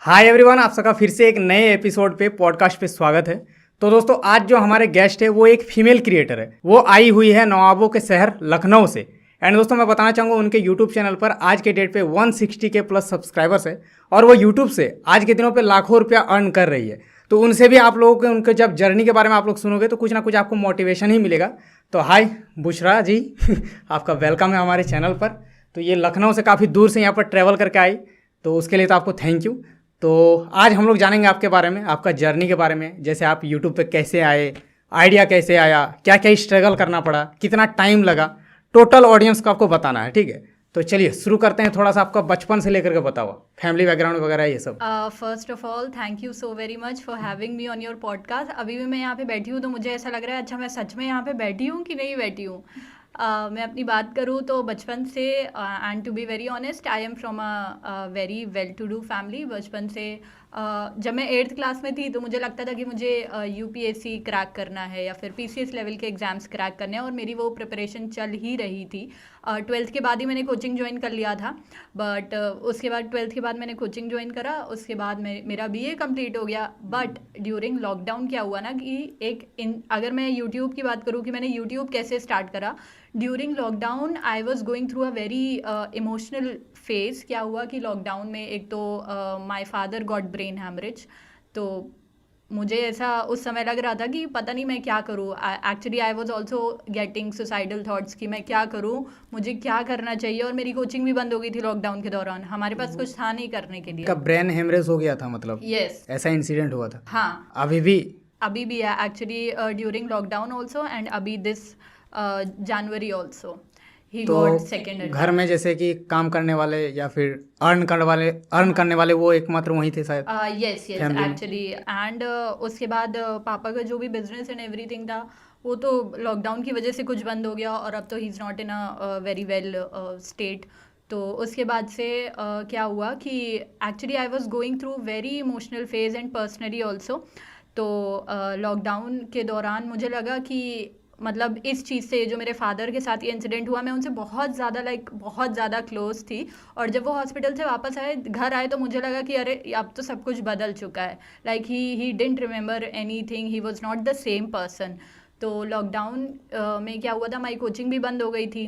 Hi everyone, आप सबका फिर से एक नए एपिसोड पे पॉडकास्ट पे स्वागत है। तो दोस्तों, आज जो हमारे गेस्ट है वो एक फीमेल क्रिएटर है। वो आई हुई है नवाबों के शहर लखनऊ से। एंड दोस्तों, मैं बताना चाहूँगा उनके यूट्यूब चैनल पर आज के डेट पे 160 के प्लस सब्सक्राइबर्स है और वो यूट्यूब से आज के दिनों पे लाखों रुपया अर्न कर रही है। तो उनसे भी आप लोगों के उनके जब जर्नी के बारे में आप लोग सुनोगे तो कुछ ना कुछ आपको मोटिवेशन ही मिलेगा। तो हाय बुशरा जी आपका वेलकम है हमारे चैनल पर। तो ये लखनऊ से काफ़ी दूर से यहाँ पर ट्रैवल करके आई, तो उसके लिए तो आपको थैंक यू। तो आज हम लोग जानेंगे आपके बारे में, आपका जर्नी के बारे में, जैसे आप यूट्यूब पे कैसे आए, आइडिया कैसे आया, क्या क्या स्ट्रगल करना पड़ा, कितना टाइम लगा, टोटल ऑडियंस को आपको बताना है। ठीक है, तो चलिए शुरू करते हैं। थोड़ा सा आपका बचपन से लेकर के बताओ, फैमिली बैकग्राउंड वगैरह ये सब। First of all thank you so very much for having me on your podcast. अभी भी मैं यहाँ पे बैठी हूँ तो मुझे ऐसा लग रहा है अच्छा मैं सच में यहाँ पे बैठी हूँ कि नहीं बैठी हूँ। मैं अपनी बात करूँ तो बचपन से, and to be very honest, I am from a very well to do family. बचपन से जब मैं 8th क्लास में थी तो मुझे लगता था कि मुझे यूपीएससी क्रैक करना है या फिर पीसीएस लेवल के एग्ज़ाम्स क्रैक करने हैं, और मेरी वो प्रिपरेशन चल ही रही थी। 12th के बाद ही मैंने कोचिंग ज्वाइन कर लिया था, बट उसके बाद 12th के बाद मैंने कोचिंग ज्वाइन करा, उसके बाद मेरा बीए कंप्लीट हो गया। बट ड्यूरिंग लॉकडाउन क्या हुआ ना कि अगर मैं यूट्यूब की बात करूँ कि मैंने यूट्यूब कैसे स्टार्ट करा, during lockdown I was going through a very emotional phase. क्या हुआ कि लॉकडाउन में एक तो my father got brain haemorrhage, तो मुझे ऐसा उस समय लग रहा था कि पता नहीं मैं क्या करूँ। Actually I was also getting suicidal thoughts कि मैं क्या करूँ, मुझे क्या करना चाहिए। और मेरी कोचिंग भी बंद हो गई थी लॉकडाउन के दौरान, हमारे पास कुछ था नहीं करने के लिए। का ब्रेन हेमरेज हो गया था मतलब? यस, ऐसा इंसिडेंट हुआ था? हाँ, अभी भी है actually during lockdown also, and अभी दिस जनवरी ऑल्सो ही तो गॉट सेकेंड। घर में जैसे कि काम करने वाले या फिर अर्न करने वाले वो एकमात्र वही थे शायद? यस यस फैमिली में? एक्चुअली, एंड उसके बाद पापा का जो भी बिजनेस एंड एवरीथिंग था वो तो लॉकडाउन की वजह से कुछ बंद हो गया, और अब तो he is not in a very well state. तो उसके बाद से क्या हुआ कि actually I was going through very emotional phase and personally also. तो लॉकडाउन के दौरान मुझे लगा कि मतलब इस चीज़ से, जो मेरे फादर के साथ ये इंसिडेंट हुआ, मैं उनसे बहुत ज़्यादा बहुत ज़्यादा क्लोज थी। और जब वो हॉस्पिटल से वापस आए, घर आए, तो मुझे लगा कि अरे अब तो सब कुछ बदल चुका है। Like he didn't remember any thing, he was not the same person. तो लॉकडाउन में क्या हुआ था, माई कोचिंग भी बंद हो गई थी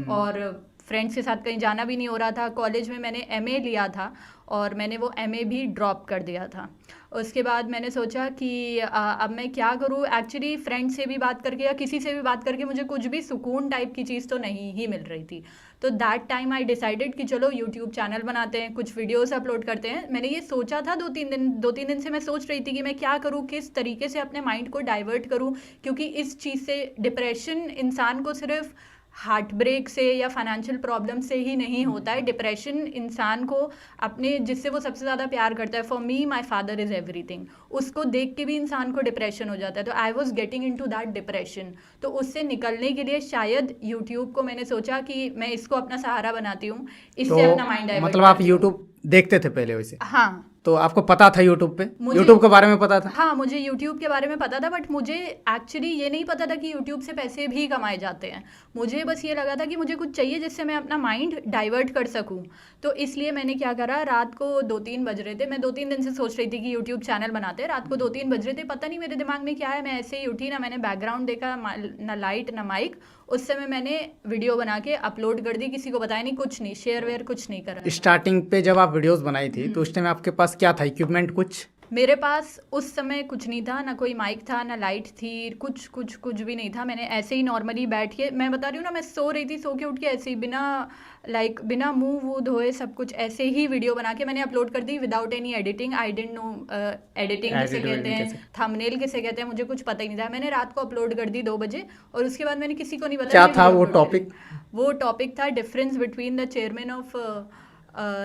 और फ्रेंड्स के साथ कहीं जाना भी नहीं हो रहा था। कॉलेज में मैंने एमए लिया था और मैंने वो एमए भी ड्रॉप कर दिया था। उसके बाद मैंने सोचा कि अब मैं क्या करूँ। एक्चुअली फ्रेंड से भी बात करके या किसी से भी बात करके मुझे कुछ भी सुकून टाइप की चीज़ तो नहीं ही मिल रही थी। तो दैट टाइम आई डिसाइडेड कि चलो यूट्यूब चैनल बनाते हैं, कुछ वीडियोस अपलोड करते हैं। मैंने ये सोचा था 2-3 दिन से मैं सोच रही थी कि मैं क्या करूँ, किस तरीके से अपने माइंड को डाइवर्ट करूँ, क्योंकि इस चीज़ से डिप्रेशन इंसान को सिर्फ हार्ट ब्रेक से या फाइनेंशियल प्रॉब्लम से ही नहीं होता है। डिप्रेशन इंसान को अपने जिससे वो सबसे ज़्यादा प्यार करता है, for me my father is everything, उसको देख के भी इंसान को डिप्रेशन हो जाता है। तो I was getting into that depression. तो उससे निकलने के लिए शायद यूट्यूब को मैंने सोचा कि मैं इसको अपना सहारा बनाती हूँ, इससे तो अपना माइंड डाइवर्ट मतलब आप करती हूँ। यूट्यूब देखते थे पहले वैसे? हाँ, तो आपको पता था यूट्यूब पे, मुझे यूट्यूब के बारे में पता था? हाँ, मुझे यूट्यूब के बारे में पता था, बट मुझे एक्चुअली ये नहीं पता था कि यूट्यूब से पैसे भी कमाए जाते हैं। मुझे बस ये लगा था कि मुझे कुछ चाहिए जिससे मैं अपना माइंड डाइवर्ट कर सकूं। तो इसलिए मैंने क्या करा, रात को 2-3 बज रहे थे, मैं 2-3 दिन से सोच रही थी कि यूट्यूब चैनल बनाते हैं। रात को 2-3 बज रहे थे, पता नहीं मेरे दिमाग में क्या है, मैं ऐसे ही उठी, ना मैंने बैकग्राउंड देखा, ना लाइट ना माइक। उस समय मैंने वीडियो बना के अपलोड कर दी, किसी को बताया नहीं, कुछ नहीं, शेयर वेयर कुछ नहीं करा। स्टार्टिंग पे जब आप वीडियोस बनाई थी तो उस टाइम आपके पास क्या था, इक्विपमेंट कुछ? मेरे पास उस समय कुछ नहीं था, ना कोई माइक था, ना लाइट थी, कुछ भी नहीं था। मैंने ऐसे ही नॉर्मली बैठ के, मैं बता रही हूँ ना, मैं सो रही थी, सो के उठ के ऐसे ही बिना मुंह वो धोए सब कुछ ऐसे ही वीडियो बना के मैंने अपलोड कर दी, without any editing. I didn't know editing किसे कहते हैं, थंबनेल किसे कहते हैं, मुझे कुछ पता ही नहीं था। मैंने रात को अपलोड कर दी 2 बजे, और उसके बाद मैंने किसी को नहीं बताया। क्या था वो टॉपिक? वो टॉपिक था difference between the chairman of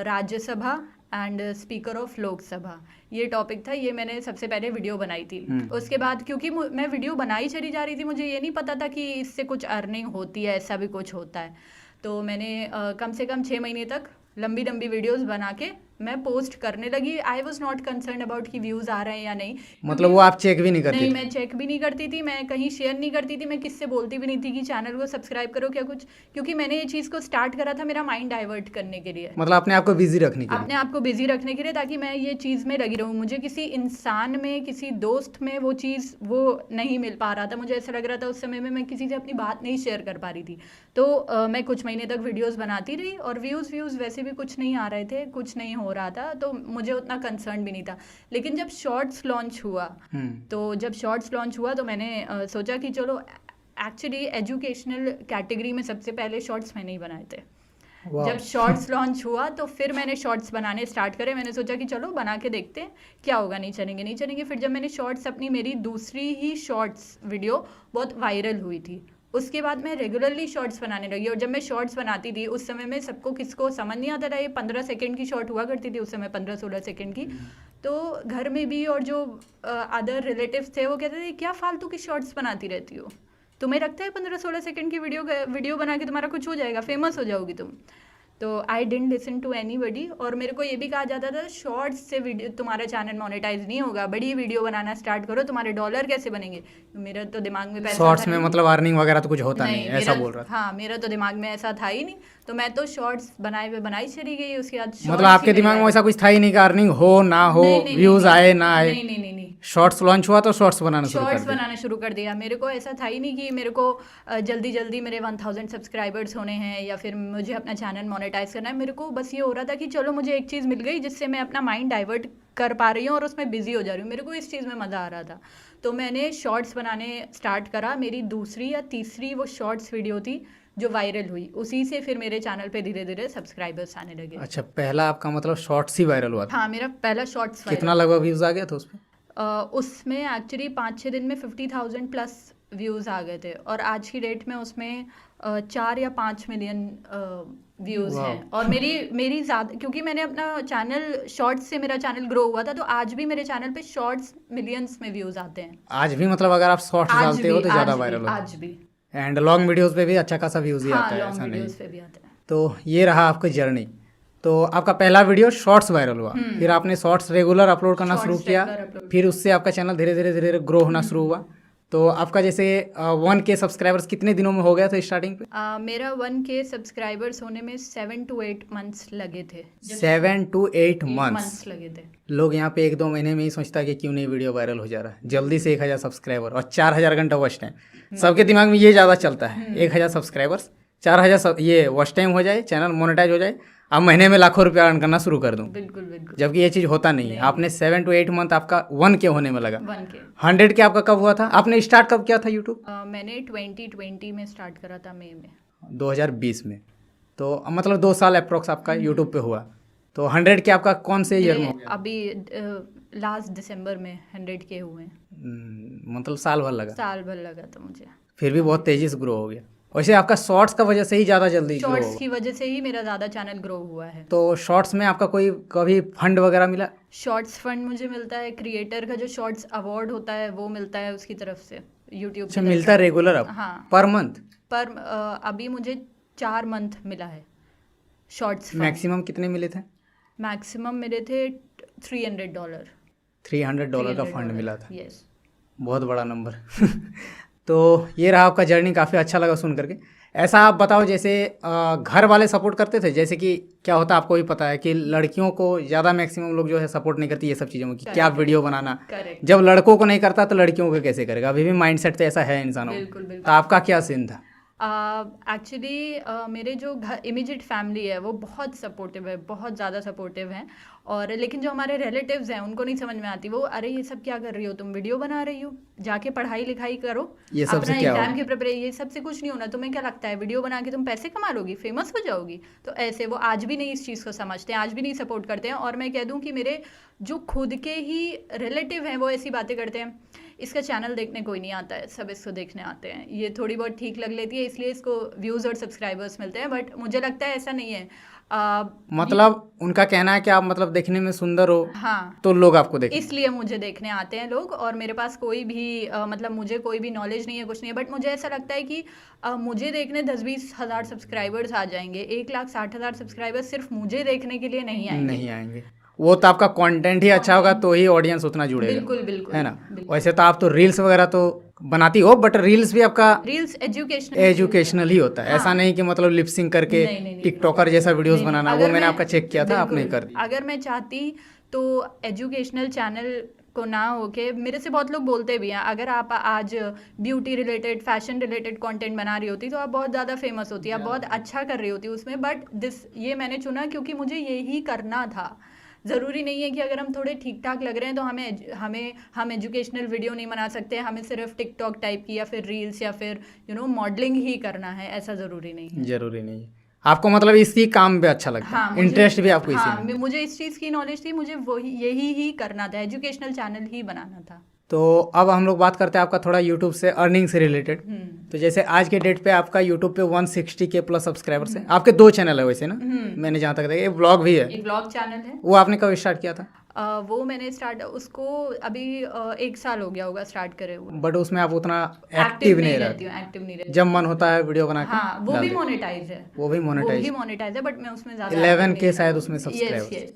Rajya Sabha and speaker of Lok Sabha. ये टॉपिक था, ये मैंने सबसे पहले वीडियो बनाई थी। उसके बाद क्योंकि मैं वीडियो बनाई चली जा रही थी, मुझे ये नहीं पता था कि इससे कुछ अर्निंग होती है, ऐसा भी कुछ होता है। तो मैंने कम से कम 6 महीने तक लंबी वीडियोस बना के मैं पोस्ट करने लगी। I was not concern about कि व्यूज़ आ रहे हैं या नहीं। मतलब वो आप चेक भी नहीं करती नहीं, थी? मैं चेक भी नहीं करती थी, मैं कहीं शेयर नहीं करती थी, मैं किससे बोलती भी नहीं थी कि चैनल को सब्सक्राइब करो क्या कुछ, क्योंकि मैंने ये चीज़ को स्टार्ट करा था मेरा माइंड डाइवर्ट करने के लिए, मतलब अपने आप को बिजी रखने के लिए? अपने आप को बिजी रखने के लिए, ताकि मैं ये चीज़ में लगी रहूँ। मुझे किसी इंसान में, किसी दोस्त में वो चीज़ वो नहीं मिल पा रहा था। मुझे ऐसा लग रहा था उस समय में मैं किसी से अपनी बात नहीं शेयर कर पा रही थी। तो मैं कुछ महीने तक वीडियोस बनाती रही और व्यूज़ वैसे भी कुछ नहीं आ रहे थे, कुछ नहीं हो रहा था, तो मुझे उतना कंसर्न भी नहीं था। लेकिन जब शॉर्ट्स लॉन्च हुआ, तो जब शॉर्ट्स लॉन्च हुआ तो मैंने सोचा कि चलो, एक्चुअली एजुकेशनल कैटेगरी में सबसे पहले शॉर्ट्स मैंने ही बनाए थे। जब शॉर्ट्स लॉन्च हुआ तो फिर मैंने शॉर्ट्स बनाने स्टार्ट करे। मैंने सोचा कि चलो बना के देखते हैं क्या होगा, नहीं चलेंगे। फिर जब मैंने शॉर्ट्स अपनी, मेरी दूसरी ही शॉर्ट्स वीडियो बहुत वायरल हुई थी, उसके बाद मैं रेगुलरली शॉर्ट्स बनाने लगी। और जब मैं शॉर्ट्स बनाती थी उस समय में सबको किसको समझ नहीं आता था, ये 15 सेकंड की शॉर्ट हुआ करती थी उस समय, 15-16 सेकंड की। तो घर में भी और जो अदर रिलेटिव्स थे वो कहते थे क्या फालतू की शॉर्ट्स बनाती रहती हो, तुम्हें लगता है 15-16 सेकंड की वीडियो बना के तुम्हारा कुछ हो जाएगा, फेमस हो जाओगी तुम। तो I didn't listen to anybody. और मेरे को ये भी कहा जाता था शॉर्ट्स से वीडियो तुम्हारा चैनल मोनेटाइज नहीं होगा, बड़ी वीडियो बनाना स्टार्ट करो, तुम्हारे डॉलर कैसे बनेंगे। मेरा तो दिमाग में पैसा शॉर्ट्स में मतलब अर्निंग वगैरह तो कुछ होता नहीं, ऐसा बोल रहा था? हाँ, मेरा तो दिमाग में ऐसा था ही नहीं, तो मैं तो शॉर्ट्स बनाई चली गई। उसके बाद मतलब आपके दिमाग में ऐसा कुछ था ही नहीं कि अर्निंग हो ना हो, व्यूज आए ना आए? नहीं। शॉर्ट्स लॉन्च हुआ तो शॉर्ट्स बनाना शुरू कर दिया। मेरे को ऐसा था ही नहीं कि मेरे को जल्दी मेरे 1000 सब्सक्राइबर्स होने हैं या फिर मुझे अपना चैनल मोनेटाइज करना है। मेरे को बस ये हो रहा था कि चलो मुझे एक चीज़ मिल गई जिससे मैं अपना माइंड डाइवर्ट कर पा रही हूँ और उसमें बिजी हो जा रही हूँ। मेरे को इस चीज़ में मज़ा आ रहा था, तो मैंने शॉर्ट्स बनाने स्टार्ट करा। मेरी दूसरी या तीसरी वो शॉर्ट्स वीडियो थी जो वायरल हुई, उसी से फिर मेरे चैनल पे धीरे धीरे सब्सक्राइबर्स आने लगे। अच्छा, पहला आपका मतलब शॉर्ट्स ही वायरल हुआ था? हाँ, मेरा पहला शॉर्ट्स। कितना लगभग व्यूज आ गया था उसमें? उसमें एक्चुअली 5-6 दिन में 50,000 प्लस व्यूज़ आ गए थे, और आज की डेट में उसमें 4 या 5 मिलियन व्यूज़ हैं। और मेरी ज़्यादा, क्योंकि मैंने अपना चैनल शॉर्ट्स से, मेरा चैनल ग्रो हुआ था, तो आज भी मेरे चैनल पे शॉर्ट्स मिलियंस में व्यूज़ आते हैं। आज भी मतलब अगर आप शॉर्ट्स डालते हो तो ज़्यादा वायरल हो? आज भी। एंड लॉन्ग वीडियोस पे भी अच्छा खासा व्यूज ही आता है, ऐसा नहीं? वीडियोस पे भी आता है। तो ये रहा आपकी जर्नी। तो आपका पहला वीडियो शॉर्ट्स वायरल हुआ, फिर आपने शॉर्ट्स रेगुलर अपलोड करना शुरू किया, फिर उससे आपका चैनल धीरे धीरे ग्रो होना शुरू हुआ। तो आपका जैसे 1K सब्सक्राइबर्स कितने दिनों में हो गया था स्टार्टिंग पे? मेरा 1K सब्सक्राइबर्स होने में 7 to 8 मंथ्स लगे थे। 7 to 8 मंथ्स लगे थे। लोग यहाँ पे 1-2 महीने में ही सोचता है कि क्यों नहीं वीडियो वायरल हो जा रहा है, जल्दी से 1000 सब्सक्राइबर और 4000 घंटा वॉच टाइम। सबके दिमाग में ये ज़्यादा चलता है, 1000 सब्सक्राइबर्स, 4000 ये वॉच टाइम हो जाए, चैनल मोनेटाइज हो जाए, अब महीने में लाखों रुपया अर्न करना शुरू कर दूं। बिल्कुल। जबकि ये चीज़ होता नहीं है। आपने 7 to 8 मंथ आपका 1K होने में लगा। 1K। 100K आपका कब हुआ था? आपने स्टार्ट कब किया था यूट्यूब? मैंने 2020 में स्टार्ट करा था, मई में 2020 में। तो मतलब 2 साल अप्रोक्स आपका यूट्यूब पे हुआ। तो 100K आपका कौन से ईयर में हो गया? अभी लास्ट दिसंबर में 100K हुए। मतलब साल भर लगा था मुझे। फिर भी बहुत तेजी से ग्रो हो गया। वैसे आपका शॉर्ट्स का वजह से ही ज़्यादा जल्दी ग्रो शॉर्ट्स की वजह से ही मेरा ज़्यादा चैनल ग्रो हुआ है। तो शॉर्ट्स में आपका कोई कभी फंड वगैरह मिला? शॉर्ट्स फंड मुझे मिलता है, क्रिएटर का जो शॉर्ट्स अवार्ड होता है वो मिलता है उसकी तरफ से, यूट्यूब से मिलता है रेगुलर? अब हाँ, पर मंथ? पर अभी मुझे 4 मंथ मिला है शॉर्ट्स। मैक्सिमम कितने मिले थे? मैक्सिमम मिले थे $300। $300 का फंड मिला था? यस। बहुत बड़ा नंबर। तो ये रहा आपका जर्नी, काफ़ी अच्छा लगा सुन करके। ऐसा आप बताओ, जैसे घर वाले सपोर्ट करते थे? जैसे कि क्या होता है, आपको भी पता है कि लड़कियों को ज़्यादा मैक्सिमम लोग जो है सपोर्ट नहीं करती ये सब चीज़ों में कि क्या वीडियो बनाना। जब लड़कों को नहीं करता तो लड़कियों को कैसे करेगा? अभी भी माइंडसेट तो ऐसा है इंसानों में। तो आपका क्या सीन था? एक्चुअली मेरे जो घर इमीडिएट फैमिली है वो बहुत सपोर्टिव है, बहुत ज़्यादा सपोर्टिव हैं। और लेकिन जो हमारे रिलेटिव्स हैं उनको नहीं समझ में आती। वो अरे ये सब क्या कर रही हो तुम, वीडियो बना रही हो, जाके पढ़ाई लिखाई करो, ये सब अपना से क्या एग्जाम की प्रिपरेशन, ये सब से कुछ नहीं होना। तुम्हें क्या लगता है वीडियो बना के तुम पैसे कमा लोगी, फेमस हो जाओगी? तो ऐसे वो आज भी नहीं इस चीज़ को समझते हैं, आज भी नहीं सपोर्ट करते हैं। और मैं कह दूँ कि मेरे जो खुद के ही रिलेटिव हैं वो ऐसी बातें करते हैं। इसका चैनल देखने कोई नहीं आता है, सब इसको देखने आते हैं, ये थोड़ी बहुत ठीक लग लेती है इसलिए इसको व्यूज़ और सब्सक्राइबर्स मिलते हैं, बट मुझे लगता है ऐसा नहीं है। मतलब उनका कहना है कि आप मतलब देखने में सुंदर हो, हाँ, तो लोग आपको देखें। इसलिए मुझे देखने आते हैं लोग। और मेरे पास कोई भी मतलब मुझे कोई भी नॉलेज नहीं है, कुछ नहीं है, बट मुझे ऐसा लगता है कि मुझे देखने 10-20 हज़ार सब्सक्राइबर्स आ जाएंगे, 1,60,000 सब्सक्राइबर्स सिर्फ मुझे देखने के लिए नहीं आएंगे। नहीं आएंगे, वो तो आपका कंटेंट ही अच्छा होगा तो ही ऑडियंस उतना जुड़ेगा। बिल्कुल बिल्कुल, है ना। बिल्कुल। वैसे तो आप तो रील्स वगैरह तो बनाती हो, बट रील्स भी आपका रील्स एजुकेशनल ही होता है। हाँ। ऐसा नहीं कि मतलब लिपसिंग करके नहीं। टिकटॉकर जैसा वीडियोस नहीं, नहीं। बनाना, वो अगर मैंने मैं- आपका चेक किया था, आप नहीं बिल्कुल, कर दी। अगर मैं चाहती तो एजुकेशनल चैनल को ना होके, मेरे से बहुत लोग बोलते भी हैं अगर आप आज beauty related, fashion related content बना रही होती तो आप बहुत ज़्यादा फेमस होती, आप बहुत अच्छा कर रही होती उसमें, बट ये मैंने चुना क्योंकि मुझे यही करना था। ज़रूरी नहीं है कि अगर हम थोड़े ठीक ठाक लग रहे हैं तो हम एजुकेशनल वीडियो नहीं बना सकते, हमें सिर्फ टिकटॉक टाइप की या फिर रील्स या फिर मॉडलिंग ही करना है, ऐसा ज़रूरी नहीं है। जरूरी नहीं है। आपको मतलब इसी काम में अच्छा लगता हाँ, है, इंटरेस्ट भी आपको हाँ, इसी में। मुझे इस चीज़ की नॉलेज थी, मुझे यही ही करना था, एजुकेशनल चैनल ही बनाना था। तो अब हम लोग बात करते हैं आपका थोड़ा यूट्यूब से अर्निंग से रिलेटेड। तो जैसे आज के डेट पे आपका यूट्यूब पे 160K प्लस सब्सक्राइबर्स हैं। आपके 2 चैनल है वैसे ना, मैंने जहाँ तक देखा, एक ब्लॉग भी है। एक ब्लॉग चैनल है, वो आपने कब स्टार्ट किया था? वो मैंने उसको अभी 1 साल हो गया होगा स्टार्ट करे हुए। बट उसमें आप उतना एक्टिव नहीं रहते। एक्टिव नहीं रहती। जब मन होता है वीडियो बना के हाँ, वो डाल भी देते। मोनेटाइज है, वो भी मोनेटाइज, है, बट मैं उसमें ज़्यादा 11K शायद उसमें सब्सक्राइबर्स। यस।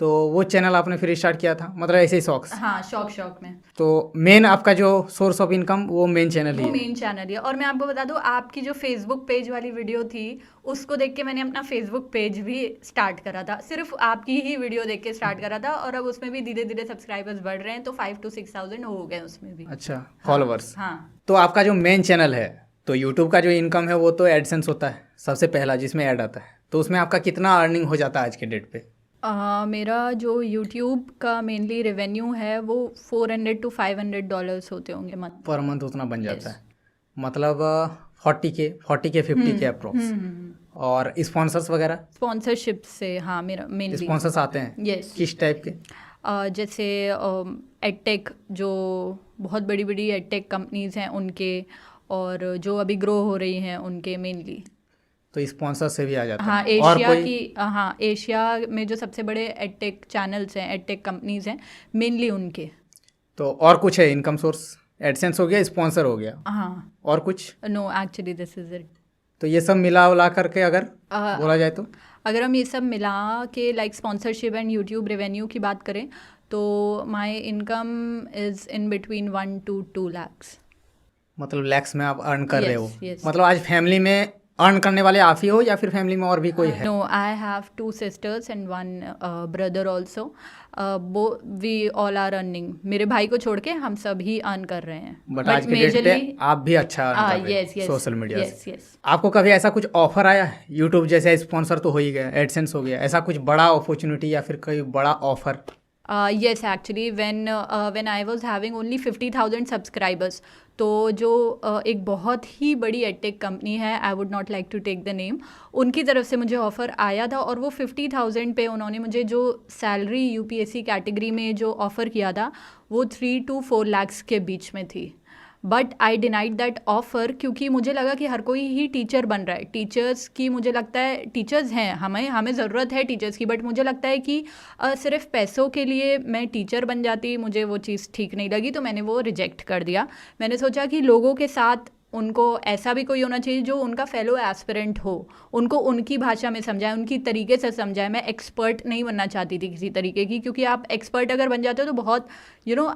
तो वो चैनल आपने फिर स्टार्ट किया था, मतलब ऐसे ही शौक से? हाँ, शौक में। तो मेन आपका जो सोर्स ऑफ इनकम वो मेन चैनल ही वो है? मेन चैनल है। और मैं आपको बता दूं, आपकी जो फेसबुक पेज वाली वीडियो थी उसको देख के मैंने अपना फेसबुक पेज भी स्टार्ट करा था, सिर्फ आपकी ही वीडियो देख के स्टार्ट करा था, और अब उसमें भी धीरे धीरे सब्सक्राइबर्स बढ़ रहे हैं, तो 5 to 6,000 हो गए उसमें भी। अच्छा, फॉलोअर्स। हाँ। तो आपका जो मेन चैनल है, तो यूट्यूब का जो इनकम है वो तो एडसेंस होता है सबसे पहला, जिसमें ऐड आता है, तो उसमें आपका कितना अर्निंग हो जाता है आज के डेट पे? मेरा जो YouTube का मेनली रेवेन्यू है वो $400 to $500 होते होंगे मंथ। पर मंथ उतना बन जाता है, मतलब 40K 50K अप्रोक्स। और स्पॉन्सर्स वगैरह? स्पॉन्सरशिप से, हाँ, मेरा मेनली स्पॉन्सर्स आते हैं? यस। किस टाइप के? जैसे एडटेक, जो बहुत बड़ी बड़ी एडटेक कंपनीज हैं उनके, और जो अभी ग्रो हो रही हैं उनके मेनली। तो स्पॉन्सर से भी आ जाता हाँ, है? और एशिया कोई? की, हाँ, एशिया में जो सबसे बड़े एडटेक चैनल्स हैं, एडटेक कंपनीज हैं, मेनली उनके। तो और कुछ है इनकम सोर्स? एडसेंस हो गया, स्पॉन्सर हो गया, हाँ। और कुछ? No, actually this is it. तो ये सब मिला उला करके अगर बोला जाए तो? अगर हम ये सब मिला के like sponsorship and YouTube revenue की बात करें तो my income is in between 1 to 2 lakhs। मतलब लैक्स में आप अर्न कर रहे हो? yes। मतलब आज फैमिली में अर्न करने वाले आप ही हो या फिर फैमिली में और भी कोई है? No, I have 2 sisters and 1 brother also. We all are earning, मेरे भाई को छोड़ के हम सब ही अर्न कर रहे हैं। बट आज के डेट पे आप भी अच्छा अर्न कर रहे हो सोशल मीडिया से। यस। आपको कभी ऐसा कुछ ऑफर आया है? यूट्यूब जैसे स्पॉन्सर तो हो ही गया, एडसेंस हो गया, ऐसा कुछ बड़ा अपॉर्चुनिटी या फिर कोई बड़ा offer? Yes, actually, when I was having only 50,000 subscribers, तो जो एक बहुत ही बड़ी एडटेक कंपनी है, I would not like to take the name, उनकी तरफ से मुझे ऑफ़र आया था, और वो 50,000 पे उन्होंने मुझे जो सैलरी यूपीएससी कैटेगरी में जो ऑफ़र किया था वो 3 to 4 lakhs के बीच में थी। But I denied that offer, क्योंकि मुझे लगा कि हर कोई ही टीचर बन रहा है, टीचर्स की, मुझे लगता है टीचर्स हैं, हमें ज़रूरत है टीचर्स की, बट मुझे लगता है कि सिर्फ पैसों के लिए मैं टीचर बन जाती, मुझे वो चीज़ ठीक नहीं लगी, तो मैंने वो रिजेक्ट कर दिया। मैंने सोचा कि लोगों के साथ उनको ऐसा भी कोई होना चाहिए जो उनका फेलो एस्पिरेंट हो, उनको उनकी भाषा में समझाए, उनकी तरीके से समझाए। मैं एक्सपर्ट नहीं बनना चाहती थी किसी तरीके की, क्योंकि आप एक्सपर्ट अगर बन जाते हो तो बहुत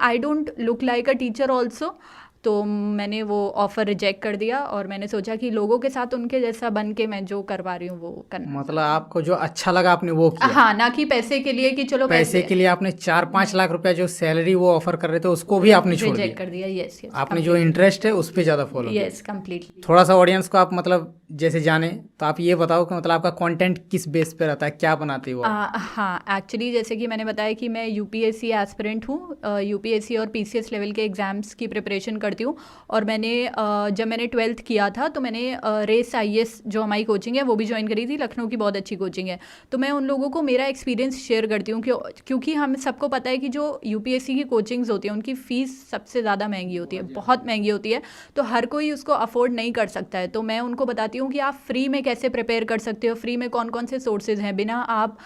I don't look like a teacher also. तो मैंने वो ऑफ़र रिजेक्ट कर दिया, और मैंने सोचा कि लोगों के साथ उनके जैसा बन के मैं जो कर पा रही हूँ वो करना। मतलब आपको जो अच्छा लगा आपने वो किया? हाँ, ना कि पैसे के लिए कि चलो पैसे के लिए आपने 4-5 लाख रुपया जो सैलरी वो ऑफर कर रहे थे उसको भी आपने छोड़ दिया? रिजेक्ट कर दिया। यस। आपने जो इंटरेस्ट है उस पर ज़्यादा फॉलो किया? Yes, completely. थोड़ा सा ऑडियंस को आप मतलब जैसे जाने, तो आप ये बताओ कि मतलब आपका कंटेंट किस बेस पे रहता है, क्या बनाते हो आप? हाँ, एक्चुअली जैसे कि मैंने बताया कि मैं यूपीएससी एस्पिरेंट हूँ। यूपीएससी और पीसीएस लेवल के एग्ज़ाम्स की प्रिपरेशन करती हूँ। और जब मैंने 12th किया था तो मैंने रेस आईएएस जो हमारी कोचिंग है वो भी ज्वाइन करी थी। लखनऊ की बहुत अच्छी कोचिंग है। तो मैं उन लोगों को मेरा एक्सपीरियंस शेयर करती हूँ क्योंकि हम सबको पता है कि जो यूपीएससी की कोचिंग्स होती हैं उनकी फ़ीस सबसे ज़्यादा महंगी होती है, बहुत महंगी होती है। तो हर कोई उसको अफोर्ड नहीं कर सकता है। तो मैं उनको बताती हूँ कि आप फ्री में कैसे प्रिपेयर कर सकते हो, फ्री में कौन कौन से सोर्सेज हैं। बिना आप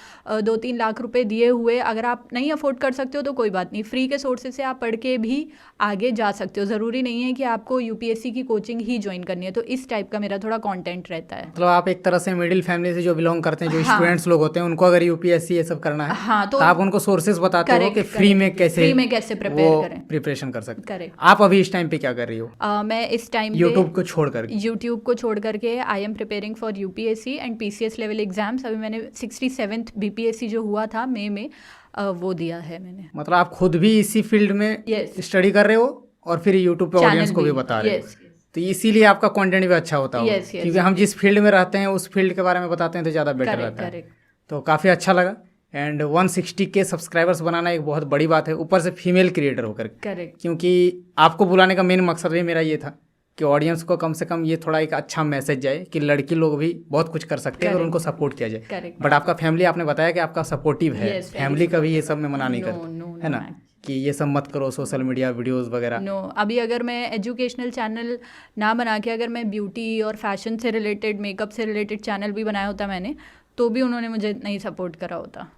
2-3 लाख रुपए दिए हुए अगर आप नहीं अफोर्ड कर सकते हो तो कोई बात नहीं, फ्री के सोर्सेज से आप पढ़ के भी आगे जा सकते हो। ज़रूरी नहीं है कि आपको यूपीएससी की कोचिंग ही ज्वाइन करनी है। तो इस टाइप का मेरा थोड़ा कंटेंट रहता है। मतलब आप एक तरह से मिडिल फैमिली से जो बिलोंग करते हैं, जो स्टूडेंट्स लोग होते हैं, उनको अगर यूपीएससी ये सब करना है, हाँ, तो आप उनको सोर्सेज बताते हो कि फ्री में कैसे प्रिपेयर करें, प्रिपरेशन कर सकते हैं। करेक्ट। आप अभी इस टाइम पे क्या कर रही हो? मैं इस टाइम यूट्यूब को छोड़ करके I am preparing for UPSC and PCS level exams. अभी मैंने 67th बीपीएससी जो हुआ था मई में वो दिया है मैंने। मतलब आप खुद भी इसी फील्ड में स्टडी कर रहे हो और फिर यूट्यूब पे ऑडियंस को भी बता रहे हो, तो इसीलिए आपका कंटेंट भी अच्छा होता होगा। क्योंकि हम जिस फील्ड में रहते हैं उस फील्ड के बारे में बताते हैं तो ज़्यादा बेटर रहता है। तो काफ़ी अच्छा लगा। एंड 160 के सब्सक्राइबर्स बनाना एक बहुत बड़ी बात है, ऊपर से फीमेल क्रिएटर होकर। करेक्ट। क्योंकि आपको बुलाने का मेन मकसद भी मेरा ये था कि ऑडियंस को कम से कम ये थोड़ा एक अच्छा मैसेज जाए कि लड़की लोग भी बहुत कुछ कर सकते हैं और उनको सपोर्ट किया जाए। बट आपका फैमिली, आपने बताया कि आपका सपोर्टिव है, फैमिली कभी ये सब में मना नहीं करती है ना, कि ये सब मत करो, सोशल मीडिया वीडियोस वगैरह। नो, अभी अगर मैं एजुकेशनल चैनल ना बना के अगर मैं ब्यूटी और फैशन से रिलेटेड, मेकअप से रिलेटेड चैनल भी बनाया होता मैंने, तो भी उन्होंने मुझे नहीं सपोर्ट करा होता।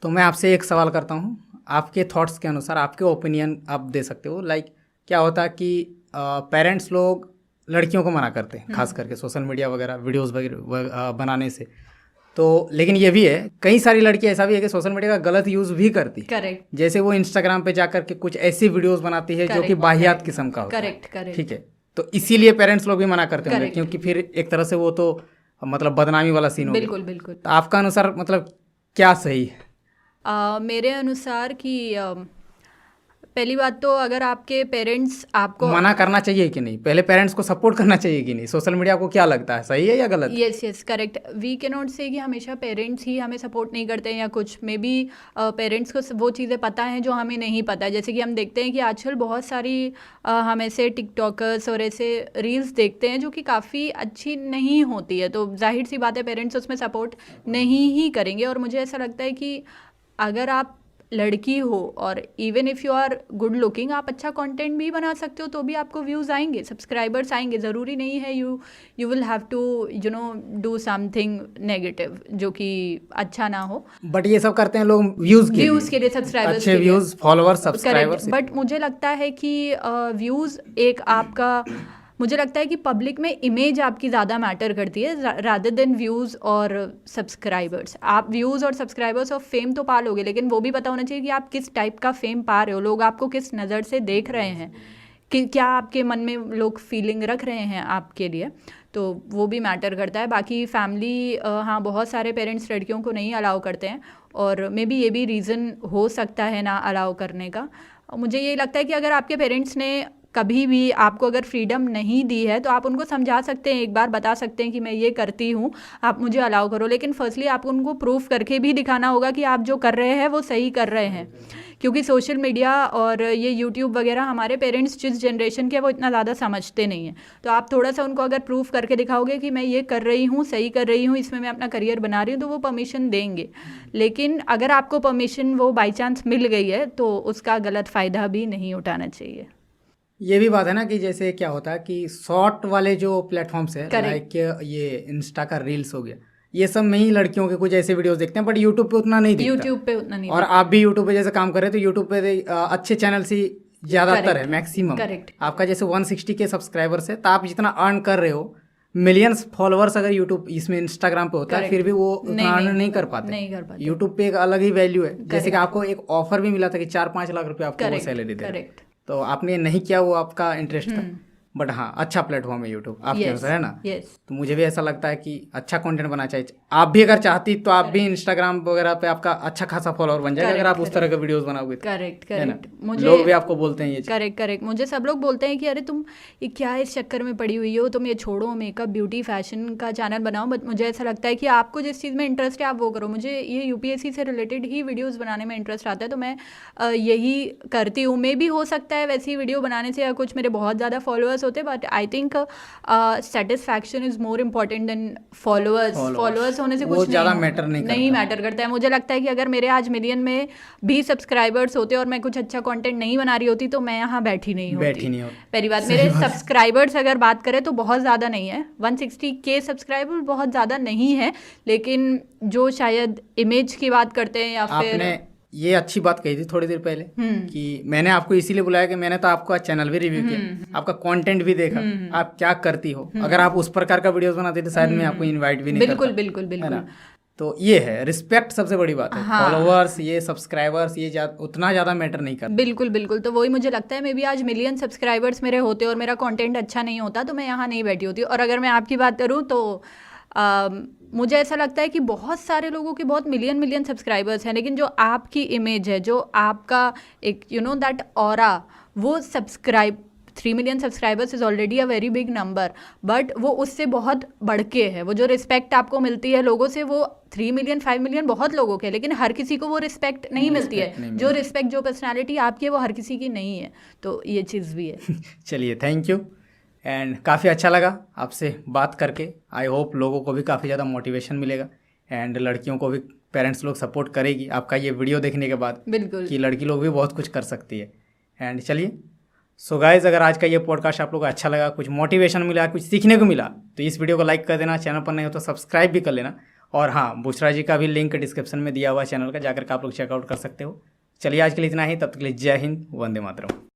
तो मैं आपसे एक सवाल करता हूँ, आपके थॉट्स के अनुसार आपके ओपिनियन आप दे सकते हो। लाइक क्या होता है कि पेरेंट्स लोग लड़कियों को मना करते हैं, खास करके सोशल मीडिया वगैरह वीडियोस वगैरह बनाने से। तो लेकिन ये भी है, कई सारी लड़की ऐसा भी है कि सोशल मीडिया का गलत यूज़ भी करती है। करेक्ट। जैसे वो इंस्टाग्राम पे जाकर के कुछ ऐसी वीडियोस बनाती है जो कि बाहियात किस्म का होता है। करेक्ट। ठीक है, तो इसीलिए पेरेंट्स लोग भी मना करते होंगे, क्योंकि फिर एक तरह से वो तो मतलब बदनामी वाला सीन हो गया। बिल्कुल। तो आपका अनुसार मतलब क्या सही है? मेरे अनुसार कि पहली बात तो अगर आपके पेरेंट्स आपको मना करना चाहिए कि नहीं, पहले पेरेंट्स को सपोर्ट करना चाहिए कि नहीं, सोशल मीडिया को क्या लगता है, सही है या गलत? Yes correct. We can not say कि हमेशा पेरेंट्स ही हमें सपोर्ट नहीं करते हैं या कुछ। मे बी पेरेंट्स को वो चीज़ें पता हैं जो हमें नहीं पता है। जैसे कि हम देखते हैं कि आजकल बहुत सारी हम ऐसे टिकटॉकर्स और ऐसे रील्स देखते हैं जो कि काफ़ी अच्छी नहीं होती है। तो जाहिर सी बात है पेरेंट्स उसमें सपोर्ट नहीं ही करेंगे। और मुझे ऐसा लगता है कि अगर आप लड़की हो और even if you are good looking, आप अच्छा कंटेंट भी बना सकते हो तो भी आपको व्यूज़ आएंगे, सब्सक्राइबर्स आएंगे। ज़रूरी नहीं है you will have to do something negative जो कि अच्छा ना हो। बट ये सब करते हैं लोग व्यूज़ के लिए, सब्सक्राइबर्स, अच्छे व्यूज़, फॉलोअर्स, सब्सक्राइबर्स। बट मुझे लगता है कि व्यूज़ एक आपका, मुझे लगता है कि पब्लिक में इमेज आपकी ज़्यादा मैटर करती है रादर देन व्यूज़ और सब्सक्राइबर्स। आप व्यूज़ और सब्सक्राइबर्स और फेम तो पा लोगे, लेकिन वो भी पता होना चाहिए कि आप किस टाइप का फेम पा रहे हो, लोग आपको किस नज़र से देख रहे हैं, कि क्या आपके मन में लोग फीलिंग रख रहे हैं आपके लिए, तो वो भी मैटर करता है। बाकी फैमिली, हाँ, बहुत सारे पेरेंट्स लड़कियों को नहीं अलाउ करते हैं और मे बी ये भी रीज़न हो सकता है ना अलाउ करने का। मुझे ये लगता है कि अगर आपके पेरेंट्स ने कभी भी आपको अगर फ्रीडम नहीं दी है तो आप उनको समझा सकते हैं, एक बार बता सकते हैं कि मैं ये करती हूँ, आप मुझे अलाउ करो। लेकिन फर्स्टली आपको उनको प्रूफ करके भी दिखाना होगा कि आप जो कर रहे हैं वो सही कर रहे हैं। क्योंकि सोशल मीडिया और ये यूट्यूब वगैरह हमारे पेरेंट्स जिस जनरेशन के वो इतना ज़्यादा समझते नहीं हैं। तो आप थोड़ा सा उनको अगर प्रूफ करके दिखाओगे कि मैं ये कर रही हूँ, सही कर रही हूँ, इसमें मैं अपना करियर बना रही हूँ, तो वो परमिशन देंगे। लेकिन अगर आपको परमिशन वो बाई चांस मिल गई है तो उसका गलत फ़ायदा भी नहीं उठाना चाहिए। ये भी बात है ना कि जैसे क्या होता है कि शॉर्ट वाले जो प्लेटफॉर्म्स है, लाइक ये इंस्टा का रील्स हो गया, ये सब में ही लड़कियों के कुछ ऐसे वीडियोस देखते हैं, बट यूट्यूब पे उतना नहीं दिखता। और आप भी यूट्यूब पे जैसे काम कर रहे हैं तो यूट्यूब पे अच्छे चैनल से ज़्यादातर है, मैक्सिमम। आपका जैसे 160 के सब्सक्राइबर्स है, तो आप जितना अर्न कर रहे हो, मिलियंस फॉलोअर्स अगर यूट्यूब इसमें इंस्टाग्राम पे होता है, फिर भी वो उतना अर्न नहीं कर पाते। यूट्यूब पे एक अलग ही वैल्यू है। जैसे कि आपको एक ऑफर भी मिला था कि 4-5 लाख रुपए आपको सैलरी दे, तो आपने नहीं किया, वो आपका इंटरेस्ट था। बट हाँ अच्छा प्लेटफॉर्म है यूट्यूब आपके Yes, अनुसार, है ना? yes. तो मुझे भी ऐसा लगता है कि अच्छा कंटेंट बनाना चाहिए। आप भी अगर चाहती तो आप भी इंस्टाग्राम वगैरह पे आपका अच्छा खासा फॉलोअर बन जाएगा अगर आप उस तरह के वीडियोस बनाओगे तो, करेक्ट है ना? करेक्ट। मुझे लोग भी आपको बोलते हैं ये चीज़। करेक्ट मुझे सब लोग बोलते हैं कि अरे तुम ये क्या इस चक्कर में पड़ी हुई हो, तुम ये छोड़ो, मेकअप ब्यूटी फैशन का चैनल बनाओ। बट मुझे ऐसा लगता है कि आपको जिस चीज़ में इंटरेस्ट है आप वो करो। मुझे ये यूपीएससी से रिलेटेड ही वीडियोस बनाने में इंटरेस्ट आता है, तो मैं यही करती हूँ। मे भी हो सकता है वैसी वीडियो बनाने से या कुछ मेरे बहुत ज़्यादा फॉलोअर्स होते, but I think satisfaction is more important than followers होने से वो कुछ ज़्यादा नहीं मैटर नहीं नहीं मैटर करता है। मुझे लगता है कि अगर मेरे आज मिलियन में भी सब्सक्राइबर्स होते और मैं कुछ अच्छा कंटेंट नहीं बना रही होती तो मैं यहाँ बैठी नहीं होती। पहली बात, मेरे सब्सक्राइबर्स अगर बात करें तो बहुत ज़्यादा नहीं है, 160K सब्सक्राइबर बहुत ज़्यादा नहीं है, लेकिन जो शायद इमेज की बात करते हैं या फिर आपने ये अच्छी बात कही थी थोड़ी देर पहले कि मैंने आपको इसीलिए बुलाया कि मैंने तो आपका चैनल भी रिव्यू किया, आपका कंटेंट भी देखा, आप क्या करती हो। अगर आप उस प्रकार का वीडियोस बनाते तो शायद मैं आपको इनवाइट भी नहीं करता। बिल्कुल। तो ये है रिस्पेक्ट, सबसे बड़ी बात है। फॉलोअर्स ये सब्सक्राइबर्स ये उतना ज़्यादा मैटर नहीं करता। बिल्कुल। तो वही मुझे लगता है मे बी आज मिलियन सब्सक्राइबर्स मेरे होते और मेरा कंटेंट अच्छा नहीं होता तो मैं यहाँ नहीं बैठी होती। और अगर मैं आपकी बात करूँ तो मुझे ऐसा लगता है कि बहुत सारे लोगों के बहुत मिलियन सब्सक्राइबर्स हैं, लेकिन जो आपकी इमेज है, जो आपका एक दैट ऑरा, वो 3 million subscribers is already a very big number, but वो उससे बहुत बढ़ के है। वो जो रिस्पेक्ट आपको मिलती है लोगों से, वो 3 मिलियन 5 मिलियन बहुत लोगों के, लेकिन हर किसी को वो रिस्पेक्ट नहीं मिलती है। जो रिस्पेक्ट, जो पर्सनैलिटी आपकी है वो हर किसी की नहीं है। तो ये चीज़ भी है। चलिए, थैंक यू। एंड काफ़ी अच्छा लगा आपसे बात करके। आई होप लोगों को भी काफ़ी ज़्यादा मोटिवेशन मिलेगा एंड लड़कियों को भी पेरेंट्स लोग सपोर्ट करेगी आपका ये वीडियो देखने के बाद, बिल्कुल, कि लड़की लोग भी बहुत कुछ कर सकती है। एंड चलिए, सो गाइज, अगर आज का ये पॉडकास्ट आप लोग को अच्छा लगा, कुछ मोटिवेशन मिला, कुछ सीखने को मिला, तो इस वीडियो को लाइक कर देना। चैनल पर नहीं हो तो सब्सक्राइब भी कर लेना। और हाँ, बुशरा जी का भी लिंक डिस्क्रिप्शन में दिया हुआ है चैनल का, जाकर के आप लोग चेकआउट कर सकते हो। चलिए, आज के लिए इतना ही। तब तक के लिए जय हिंद, वंदे मातरम।